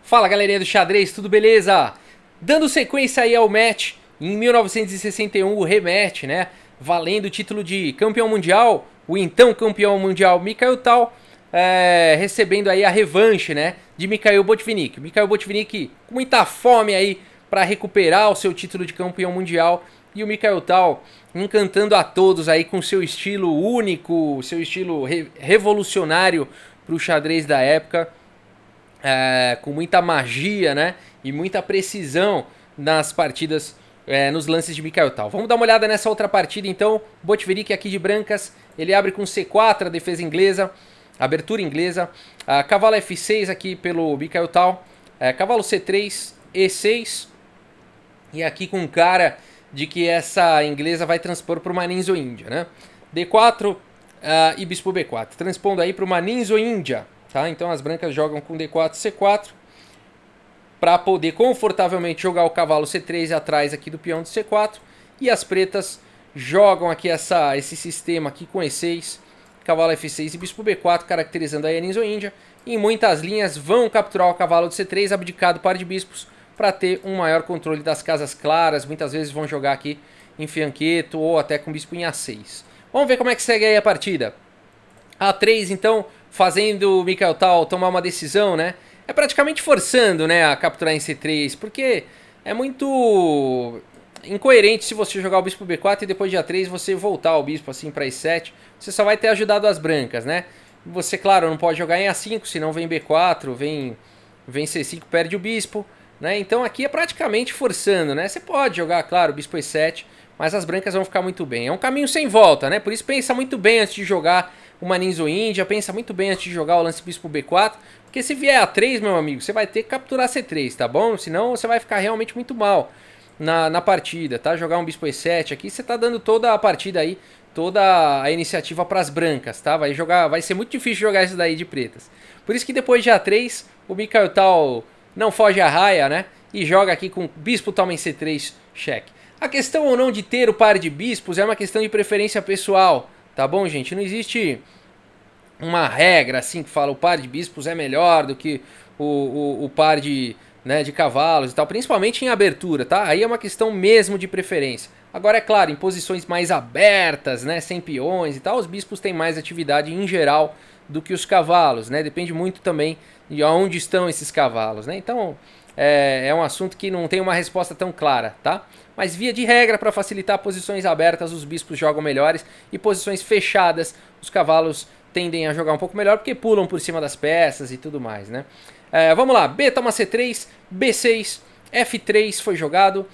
Fala galerinha do xadrez, tudo beleza? Dando sequência aí ao match, em 1961 o rematch, né? Valendo o título de campeão mundial, o então campeão mundial Mikhail Tal, recebendo aí a revanche, né? De Mikhail Botvinnik. Mikhail Botvinnik com muita fome aí para recuperar o seu título de campeão mundial. E o Mikhail Tal encantando a todos aí com seu estilo único, seu estilo revolucionário para o xadrez da época. Com muita magia, né? E muita precisão nas partidas, nos lances de Mikhail Tal. Vamos dar uma olhada nessa outra partida então. Botvinnik aqui de brancas, ele abre com C4, a defesa inglesa, a abertura inglesa. Cavalo F6 aqui pelo Mikhail Tal, cavalo C3, E6. E aqui com cara de que essa inglesa vai transpor para uma Ninja-Índia, né? D4 e bispo B4, transpondo aí para uma Ninja-Índia. Tá? Então as brancas jogam com D4 C4 para poder confortavelmente jogar o cavalo C3 atrás aqui do peão de C4. E as pretas jogam aqui esse sistema aqui com E6, cavalo F6 e bispo B4, caracterizando aí a Ninja-Índia. Em muitas linhas vão capturar o cavalo de C3, abdicado par de bispos, para ter um maior controle das casas claras. Muitas vezes vão jogar aqui em fianqueto ou até com bispo em A6. Vamos ver como é que segue aí a partida. A3 então, fazendo o Mikhail Tal tomar uma decisão, né? É praticamente forçando, né, a capturar em C3, porque é muito incoerente se você jogar o bispo B4 e depois de A3 você voltar o bispo assim para E7. Você só vai ter ajudado as brancas, né? Você, claro, não pode jogar em A5, senão vem B4, vem C5, perde o bispo, né? Então aqui é praticamente forçando, né? Você pode jogar, claro, bispo E7, mas as brancas vão ficar muito bem. É um caminho sem volta, né? Por isso pensa muito bem antes de jogar uma Ninja-Índia, pensa muito bem antes de jogar o lance bispo B4, porque se vier A3, meu amigo, você vai ter que capturar C3, tá bom? Senão você vai ficar realmente muito mal na partida, tá? Jogar um bispo E7 aqui, você tá dando toda a partida aí, toda a iniciativa para as brancas, tá? Vai ser muito difícil jogar isso daí de pretas. Por isso que depois de A3, o Mikhail Tal não foge à raia, né? E joga aqui com bispo toma em C3, cheque. A questão ou não de ter o par de bispos é uma questão de preferência pessoal, tá bom, gente? Não existe uma regra assim que fala o par de bispos é melhor do que o par de cavalos e tal, principalmente em abertura, tá? Aí é uma questão mesmo de preferência. Agora, é claro, em posições mais abertas, né, sem peões e tal, os bispos têm mais atividade em geral do que os cavalos, né? Depende muito também de onde estão esses cavalos, né? Então, é um assunto que não tem uma resposta tão clara, tá? Mas via de regra, para facilitar posições abertas, os bispos jogam melhores e posições fechadas, os cavalos tendem a jogar um pouco melhor porque pulam por cima das peças e tudo mais, né? Vamos lá, B toma C3, B6, F3 foi jogado,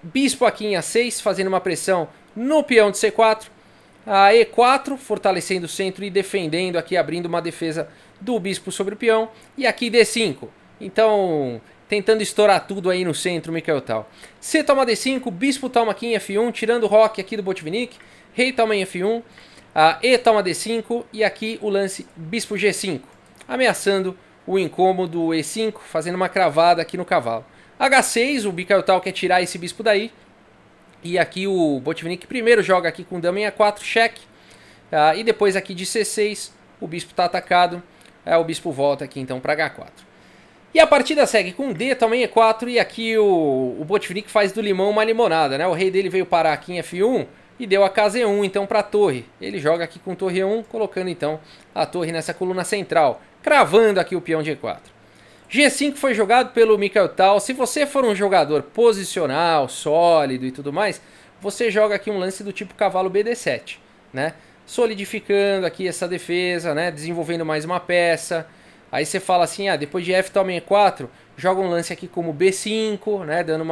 bispo aqui em A6, fazendo uma pressão no peão de C4, a E4, fortalecendo o centro e defendendo aqui, abrindo uma defesa do bispo sobre o peão, e aqui D5, então tentando estourar tudo aí no centro, Mikhail Tal. C toma D5, bispo toma aqui em F1, tirando o roque aqui do Botvinnik, rei toma em F1, E toma D5 e aqui o lance bispo G5, ameaçando o incômodo E5, fazendo uma cravada aqui no cavalo. H6, o Mikhail Tal quer tirar esse bispo daí, e aqui o Botvinnik primeiro joga aqui com dama em A4, cheque, e depois aqui de C6, o bispo está atacado, o bispo volta aqui então para H4. E a partida segue com D, também E4, e aqui o Botvinnik faz do limão uma limonada, né? O rei dele veio parar aqui em F1 e deu a casa E1 então para a torre. Ele joga aqui com torre E1, colocando então a torre nessa coluna central, cravando aqui o peão de E4. G5 foi jogado pelo Mikhail Tal. Se você for um jogador posicional, sólido e tudo mais, você joga aqui um lance do tipo cavalo BD7, né? Solidificando aqui essa defesa, né? Desenvolvendo mais uma peça. Aí você fala assim, depois de F toma em E4, joga um lance aqui como B5, né? Dando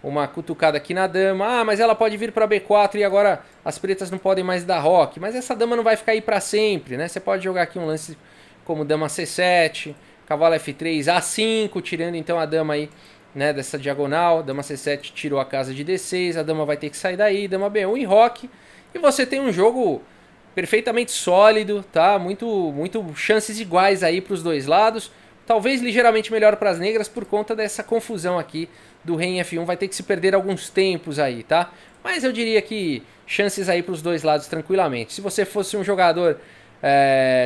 uma cutucada aqui na dama. Mas ela pode vir para B4 e agora as pretas não podem mais dar roque. Mas essa dama não vai ficar aí para sempre, né? Você pode jogar aqui um lance como dama C7, cavalo F3, A5, tirando então a dama aí, né, dessa diagonal. Dama C7 tirou a casa de D6, a dama vai ter que sair daí, dama B1 e roque. E você tem um jogo perfeitamente sólido, tá? Muito chances iguais aí para os dois lados. Talvez ligeiramente melhor para as negras por conta dessa confusão aqui do rei em F1. Vai ter que se perder alguns tempos aí, tá? Mas eu diria que chances aí para os dois lados tranquilamente. Se você fosse um jogador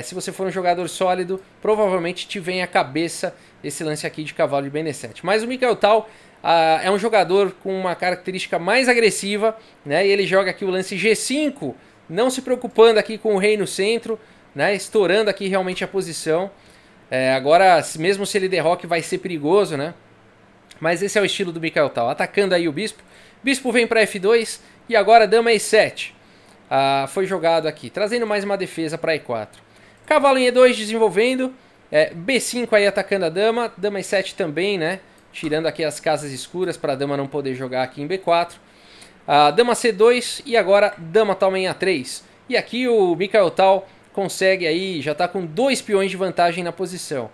Se você for um jogador sólido, provavelmente te vem à cabeça esse lance aqui de cavalo de bem D7. Mas o Mikael Tal é um jogador com uma característica mais agressiva, né? E ele joga aqui o lance G5, não se preocupando aqui com o rei no centro, né? Estourando aqui realmente a posição. Agora, mesmo se ele derroque, vai ser perigoso, né? Mas esse é o estilo do Mikael Tal, atacando aí o bispo. Bispo vem para F2 e agora dama E7. Foi jogado aqui, trazendo mais uma defesa para E4. Cavalo em E2 desenvolvendo, B5 aí atacando a dama, dama E7 também, né? Tirando aqui as casas escuras para a dama não poder jogar aqui em B4. Dama C2 e agora dama toma em A3. E aqui o Mikael Tal consegue aí, já está com 2 peões de vantagem na posição.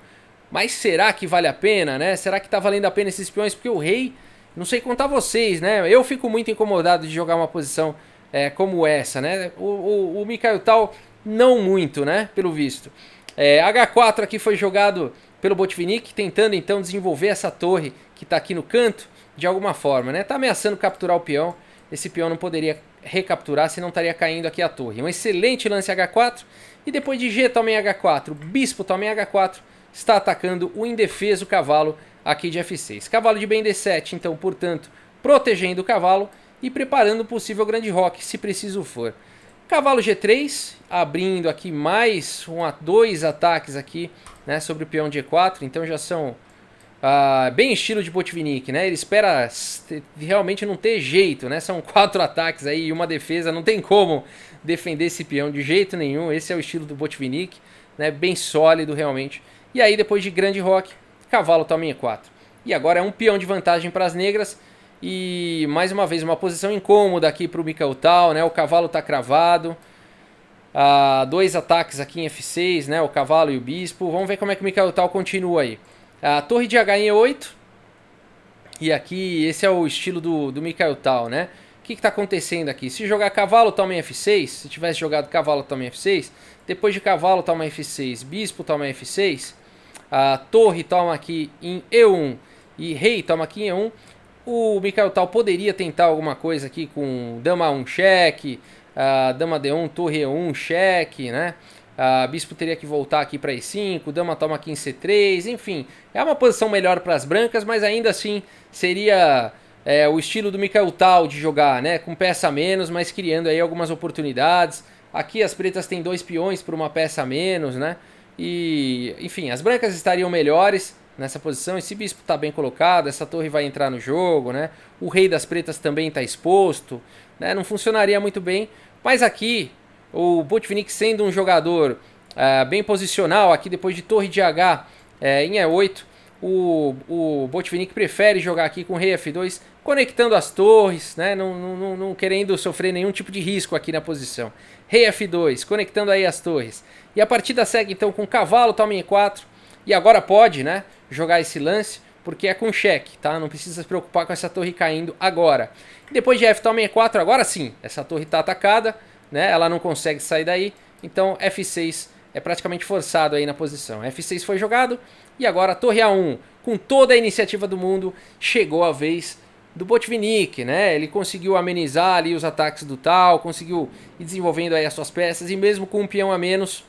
Mas será que vale a pena, né? Será que tá valendo a pena esses peões? Porque o rei, não sei contar vocês, né? Eu fico muito incomodado de jogar uma posição como essa, né? O Mikael Tal não muito, né? Pelo visto. H4 aqui foi jogado pelo Botvinnik, tentando então desenvolver essa torre que tá aqui no canto de alguma forma, né? Tá ameaçando capturar o peão. Esse peão não poderia recapturar, senão estaria caindo aqui a torre. Um excelente lance H4. E depois de G toma em H4, bispo toma em H4, está atacando o indefeso cavalo aqui de F6. Cavalo de bem D7, então, portanto, protegendo o cavalo e preparando um possível grande roque, se preciso for. Cavalo G3, abrindo aqui mais dois ataques aqui, né, sobre o peão de E4, então já são bem estilo de Botvinnik, né? Ele espera realmente não ter jeito, né? São 4 ataques aí e uma defesa, não tem como defender esse peão de jeito nenhum. Esse é o estilo do Botvinnik, né? Bem sólido realmente. E aí depois de grande roque, cavalo toma em E4. E agora é um peão de vantagem para as negras e mais uma vez uma posição incômoda aqui para o Mikael Tal, né? O cavalo está cravado. 2 ataques aqui em F6, né? O cavalo e o bispo. Vamos ver como é que o Mikael Tal continua aí. A torre de H em E8. E aqui, esse é o estilo do Mikael Tal, né? O que está acontecendo aqui? Se jogar cavalo, toma em F6. Se tivesse jogado cavalo, toma em F6. Depois de cavalo, toma em F6. Bispo, toma em F6. A torre toma aqui em E1. E rei toma aqui em E1. O Mikael Tal poderia tentar alguma coisa aqui com dama 1 cheque. Dama D1, torre E1, cheque, né? Bispo teria que voltar aqui para E5, dama toma aqui em C3, enfim. É uma posição melhor para as brancas, mas ainda assim seria o estilo do Mikael Tal de jogar, né? Com peça a menos, mas criando aí algumas oportunidades. Aqui as pretas têm 2 peões por uma peça a menos, né? E, enfim, as brancas estariam melhores nessa posição. Esse bispo está bem colocado, essa torre vai entrar no jogo, né? O rei das pretas também está exposto, né? Não funcionaria muito bem, mas aqui o Botvinnik sendo um jogador bem posicional, aqui depois de torre de H em E8, o Botvinnik prefere jogar aqui com rei F2, conectando as torres, né? Não querendo sofrer nenhum tipo de risco aqui na posição. Rei F2, conectando aí as torres. E a partida segue então com cavalo, toma em E4, e agora pode, né, jogar esse lance, porque é com cheque, tá? Não precisa se preocupar com essa torre caindo agora. E depois de F toma em E4, agora sim, essa torre está atacada, né? Ela não consegue sair daí, então F6 é praticamente forçado aí na posição. F6 foi jogado e agora a torre A1, com toda a iniciativa do mundo, chegou a vez do Botvinnik, né? Ele conseguiu amenizar ali os ataques do Tal, conseguiu ir desenvolvendo aí as suas peças e mesmo com um peão a menos,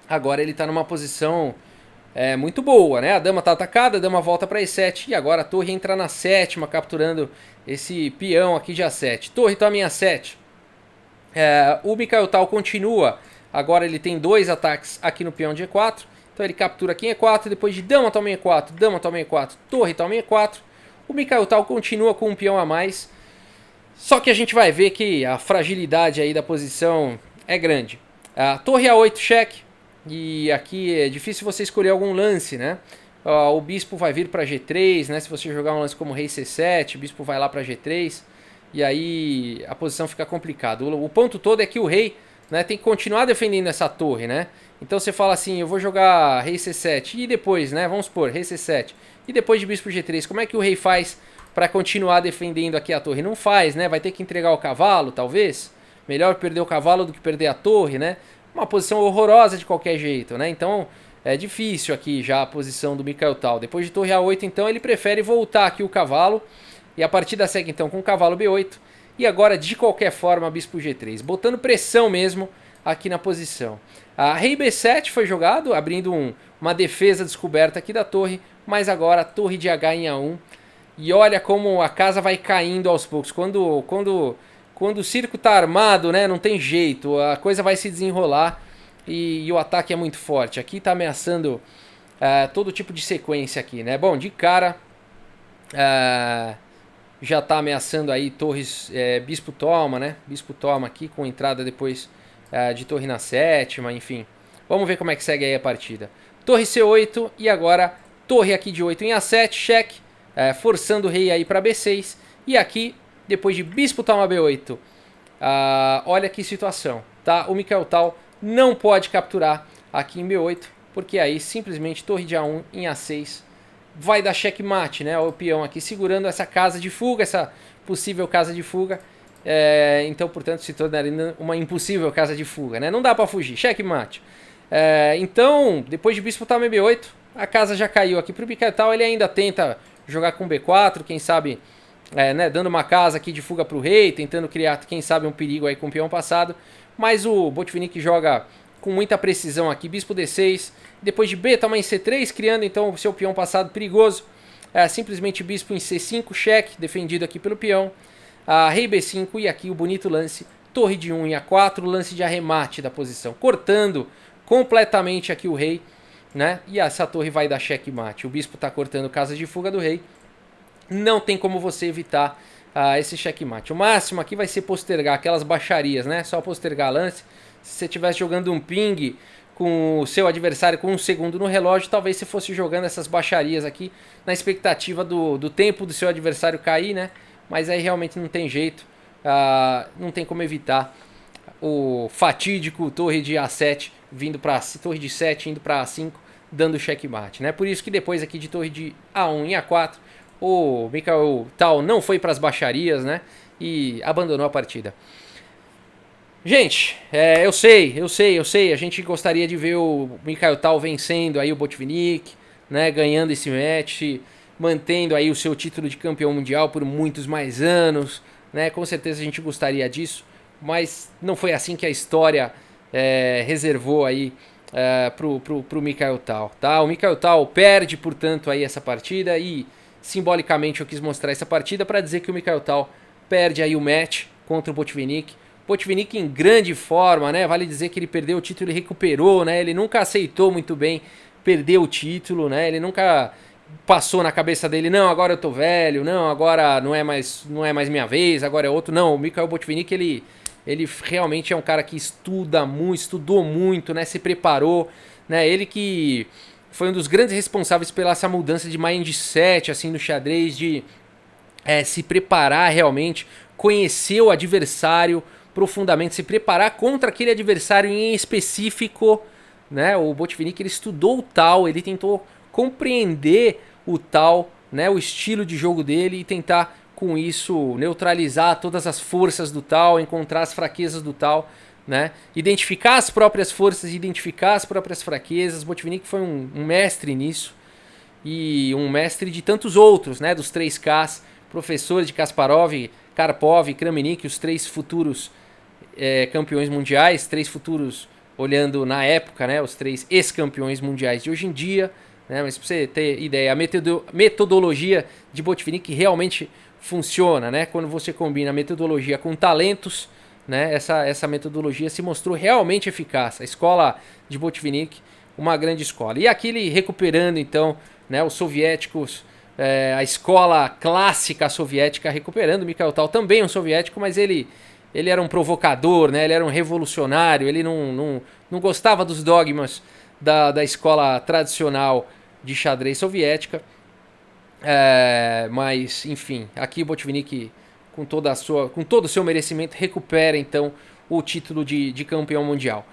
agora ele está numa posição muito boa, né? A dama está atacada, a dama volta para E7 e agora a torre entra na sétima, capturando esse peão aqui de A7. Torre toma em A7. O Mikael Tal continua, agora ele tem 2 ataques aqui no peão de E4, então ele captura aqui em E4, depois de dama toma em E4, dama toma em E4, torre toma em E4, o Mikael Tal continua com um peão a mais, só que a gente vai ver que a fragilidade aí da posição é grande. Torre A8 cheque, e aqui é difícil você escolher algum lance, né? O bispo vai vir para G3, né? Se você jogar um lance como rei C7, o bispo vai lá para G3, e aí a posição fica complicada. O ponto todo é que o rei, né, tem que continuar defendendo essa torre, né? Então você fala assim, eu vou jogar rei C7 e depois, né, vamos supor, rei C7 e depois de bispo G3, como é que o rei faz para continuar defendendo aqui a torre? Não faz, né? Vai ter que entregar o cavalo, talvez. Melhor perder o cavalo do que perder a torre, né? Uma posição horrorosa de qualquer jeito, né? Então é difícil aqui já a posição do Mikael Tal. Depois de torre A8, então ele prefere voltar aqui o cavalo. E a partida segue então com o cavalo B8. E agora, de qualquer forma, bispo G3. Botando pressão mesmo aqui na posição. A rei B7 foi jogado, abrindo uma defesa descoberta aqui da torre, mas agora a torre de H em A1. E olha como a casa vai caindo aos poucos. Quando o circo tá armado, né, não tem jeito, a coisa vai se desenrolar e o ataque é muito forte. Aqui tá ameaçando todo tipo de sequência aqui, né? Bom, de cara já tá ameaçando aí torres, bispo toma, né? Bispo toma aqui com entrada depois de torre na sétima, enfim. Vamos ver como é que segue aí a partida. Torre C8 e agora torre aqui de 8 em A7, cheque, forçando o rei aí para B6. E aqui, depois de bispo toma B8, olha que situação, tá? O Mikhail Tal não pode capturar aqui em B8, porque aí simplesmente torre de A1 em A6 vai dar checkmate, né? O peão aqui segurando essa casa de fuga, essa possível casa de fuga. Então, portanto, se tornaria uma impossível casa de fuga, né? Não dá para fugir, checkmate. Então, depois de bispo toma B8, a casa já caiu aqui pro Mikhail Tal. Ele ainda tenta jogar com B4, quem sabe, né, dando uma casa aqui de fuga pro rei, tentando criar, quem sabe, um perigo aí com o peão passado. Mas o Botvinnik joga com muita precisão aqui, bispo D6, depois de B toma em C3, criando então o seu peão passado perigoso. Simplesmente bispo em C5, cheque, defendido aqui pelo peão. Rei B5 e aqui o bonito lance, torre de 1 em A4, lance de arremate da posição, cortando completamente aqui o rei, né? E essa torre vai dar checkmate. O bispo está cortando casa de fuga do rei. Não tem como você evitar esse checkmate. O máximo aqui vai ser postergar aquelas baixarias, né? Só postergar lance. Se você estivesse jogando um ping com o seu adversário com 1 segundo no relógio, talvez você fosse jogando essas baixarias aqui na expectativa do tempo do seu adversário cair, né? Mas aí realmente não tem jeito, não tem como evitar o fatídico torre de A7 vindo para torre de 7 indo para A5, dando checkmate, né? Por isso que depois aqui de torre de A1 em A4, o Mikhail Tal não foi para as baixarias, né? E abandonou a partida. Gente, eu sei, a gente gostaria de ver o Mikhail Tal vencendo aí o Botvinnik, né, ganhando esse match, mantendo aí o seu título de campeão mundial por muitos mais anos, né, com certeza a gente gostaria disso, mas não foi assim que a história reservou aí pro Mikhail Tal, tá? O Mikhail Tal perde, portanto, aí essa partida e simbolicamente eu quis mostrar essa partida para dizer que o Mikhail Tal perde aí o match contra o Botvinnik. Botvinnik em grande forma, né? Vale dizer que ele perdeu o título e recuperou, né? Ele nunca aceitou muito bem perder o título, né? Ele nunca passou na cabeça dele, não, agora eu tô velho, não, agora não é mais minha vez, agora é outro. Não, o Mikhail Botvinnik, ele realmente é um cara que estudou muito, né? Se preparou, né? Ele que foi um dos grandes responsáveis pela essa mudança de mindset, assim, no xadrez, de se preparar realmente, conhecer o adversário profundamente, se preparar contra aquele adversário em específico, né? O Botvinnik, ele estudou o Tal, ele tentou compreender o Tal, né? O estilo de jogo dele e tentar com isso neutralizar todas as forças do Tal, encontrar as fraquezas do Tal, né? Identificar as próprias forças, identificar as próprias fraquezas. Botvinnik foi um mestre nisso e um mestre de tantos outros, né? Dos 3Ks, professor de Kasparov, Karpov, Kramnik, os 3 futuros campeões mundiais, 3 futuros olhando na época, né, os 3 ex-campeões mundiais de hoje em dia, né, mas pra você ter ideia, a metodologia de Botvinnik realmente funciona, né, quando você combina a metodologia com talentos, né, essa metodologia se mostrou realmente eficaz. A escola de Botvinnik, uma grande escola. E aqui ele recuperando então, né, os soviéticos, a escola clássica soviética recuperando. Mikhail Tal também é um soviético, mas ele era um provocador, né? Ele era um revolucionário, ele não gostava dos dogmas da escola tradicional de xadrez soviética. Mas, enfim, aqui o Botvinnik, com todo o seu merecimento, recupera então o título de campeão mundial.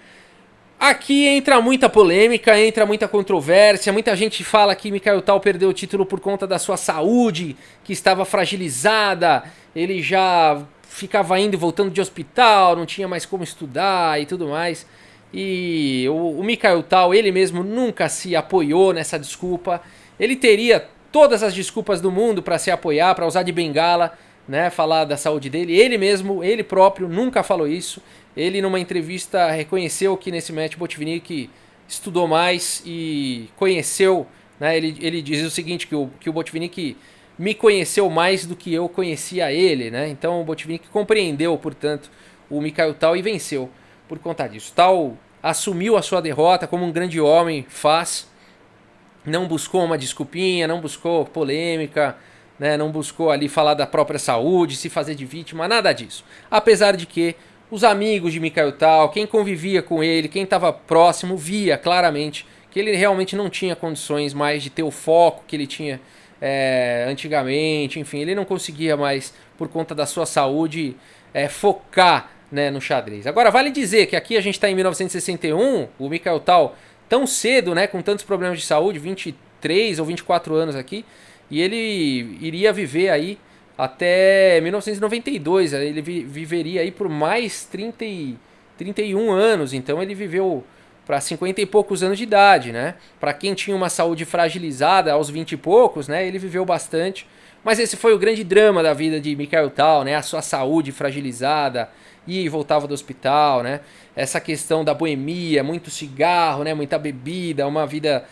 Aqui entra muita polêmica, entra muita controvérsia, muita gente fala que Mikhail Tal perdeu o título por conta da sua saúde, que estava fragilizada, ele já ficava indo e voltando de hospital, não tinha mais como estudar e tudo mais. E o Mikhail Tal, ele mesmo nunca se apoiou nessa desculpa, ele teria todas as desculpas do mundo para se apoiar, para usar de bengala, né, falar da saúde dele, ele próprio nunca falou isso. Ele, numa entrevista, reconheceu que nesse match o Botvinnik estudou mais e conheceu, né? Ele diz o seguinte, que o Botvinnik me conheceu mais do que eu conhecia ele, né? Então o Botvinnik compreendeu, portanto, o Mikhail Tal e venceu por conta disso. Tal assumiu a sua derrota como um grande homem faz, não buscou uma desculpinha, não buscou polêmica, né? Não buscou ali falar da própria saúde, se fazer de vítima, nada disso. Apesar de que os amigos de Mikhail Tal, quem convivia com ele, quem estava próximo, via claramente que ele realmente não tinha condições mais de ter o foco que ele tinha antigamente. Enfim, ele não conseguia mais, por conta da sua saúde, focar, né, no xadrez. Agora, vale dizer que aqui a gente está em 1961, o Mikhail Tal tão cedo, né, com tantos problemas de saúde, 23 ou 24 anos aqui, e ele iria viver aí até 1992, ele viveria aí por mais 31 anos, então ele viveu para 50 e poucos anos de idade, né? Para quem tinha uma saúde fragilizada aos 20 e poucos, né, ele viveu bastante. Mas esse foi o grande drama da vida de Mikhail Tal, né? A sua saúde fragilizada, ia e voltava do hospital, né? Essa questão da boemia, muito cigarro, né? Muita bebida, uma vida,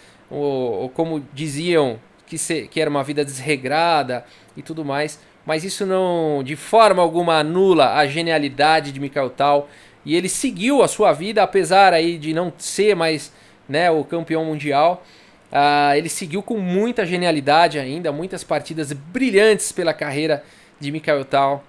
como diziam, que era uma vida desregrada e tudo mais. Mas isso não, de forma alguma, anula a genialidade de Mikhail Tal. E ele seguiu a sua vida, apesar aí de não ser mais, né, o campeão mundial. Ele seguiu com muita genialidade ainda, muitas partidas brilhantes pela carreira de Mikhail Tal.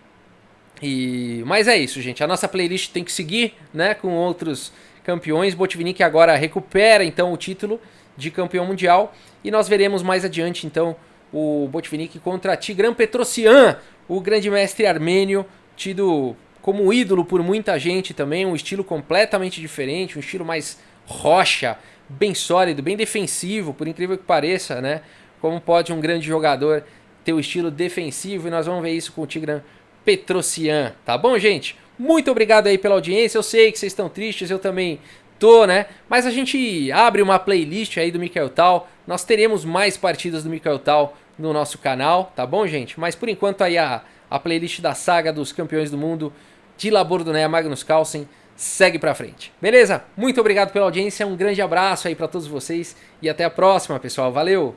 Mas é isso, gente. A nossa playlist tem que seguir, né, com outros campeões. Botvinnik agora recupera então o título de campeão mundial. E nós veremos mais adiante então o Botvinnik contra Tigran Petrosyan, o grande mestre armênio, tido como ídolo por muita gente também. Um estilo completamente diferente, um estilo mais rocha, bem sólido, bem defensivo, por incrível que pareça, né? Como pode um grande jogador ter o estilo defensivo, e nós vamos ver isso com o Tigran Petrosyan, tá bom, gente? Muito obrigado aí pela audiência, eu sei que vocês estão tristes, eu também tô, né? Mas a gente abre uma playlist aí do Mikhail Tal, nós teremos mais partidas do Mikhail Tal no nosso canal, tá bom, gente? Mas por enquanto aí a playlist da saga dos campeões do mundo de Labordunea Magnus Carlsen segue pra frente, beleza? Muito obrigado pela audiência, um grande abraço aí pra todos vocês e até a próxima, pessoal, valeu!